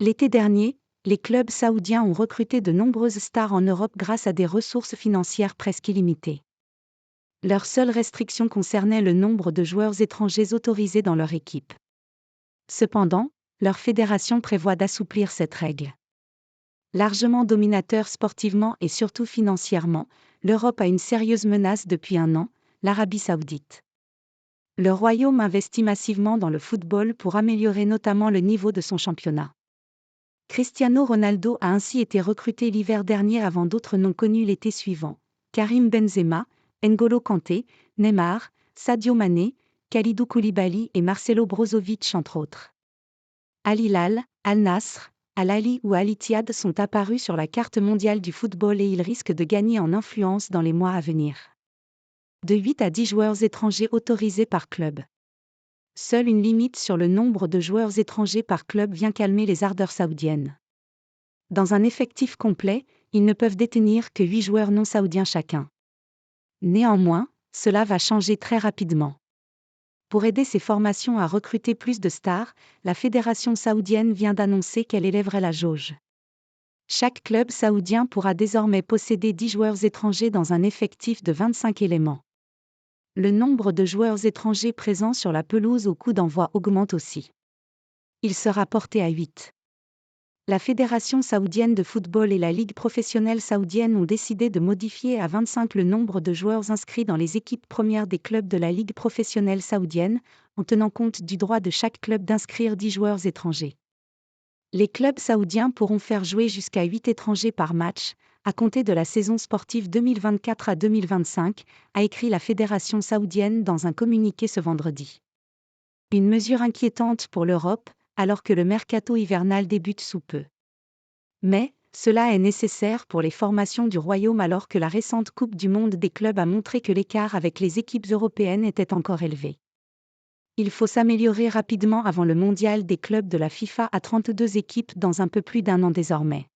L'été dernier, les clubs saoudiens ont recruté de nombreuses stars en Europe grâce à des ressources financières presque illimitées. Leur seule restriction concernait le nombre de joueurs étrangers autorisés dans leur équipe. Cependant, leur fédération prévoit d'assouplir cette règle. Largement dominateur sportivement et surtout financièrement, l'Europe a une sérieuse menace depuis un an, l'Arabie saoudite. Le royaume investit massivement dans le football pour améliorer notamment le niveau de son championnat. Cristiano Ronaldo a ainsi été recruté l'hiver dernier avant d'autres noms connus l'été suivant. Karim Benzema, N'Golo Kanté, Neymar, Sadio Mané, Kalidou Koulibaly et Marcelo Brozovic entre autres. Al Hilal, Al Nasr, Al Ahly ou Al Ittihad sont apparus sur la carte mondiale du football et ils risquent de gagner en influence dans les mois à venir. De 8 à 10 joueurs étrangers autorisés par club. Seule une limite sur le nombre de joueurs étrangers par club vient calmer les ardeurs saoudiennes. Dans un effectif complet, ils ne peuvent détenir que 8 joueurs non saoudiens chacun. Néanmoins, cela va changer très rapidement. Pour aider ces formations à recruter plus de stars, la fédération saoudienne vient d'annoncer qu'elle élèverait la jauge. Chaque club saoudien pourra désormais posséder 10 joueurs étrangers dans un effectif de 25 éléments. Le nombre de joueurs étrangers présents sur la pelouse au coup d'envoi augmente aussi. Il sera porté à 8. La Fédération saoudienne de football et la Ligue professionnelle saoudienne ont décidé de modifier à 25 le nombre de joueurs inscrits dans les équipes premières des clubs de la Ligue professionnelle saoudienne, en tenant compte du droit de chaque club d'inscrire 10 joueurs étrangers. Les clubs saoudiens pourront faire jouer jusqu'à 8 étrangers par match, à compter de la saison sportive 2024 à 2025, a écrit la Fédération saoudienne dans un communiqué ce vendredi. Une mesure inquiétante pour l'Europe, alors que le mercato hivernal débute sous peu. Mais, cela est nécessaire pour les formations du Royaume alors que la récente Coupe du Monde des clubs a montré que l'écart avec les équipes européennes était encore élevé. Il faut s'améliorer rapidement avant le mondial des clubs de la FIFA à 32 équipes dans un peu plus d'un an désormais.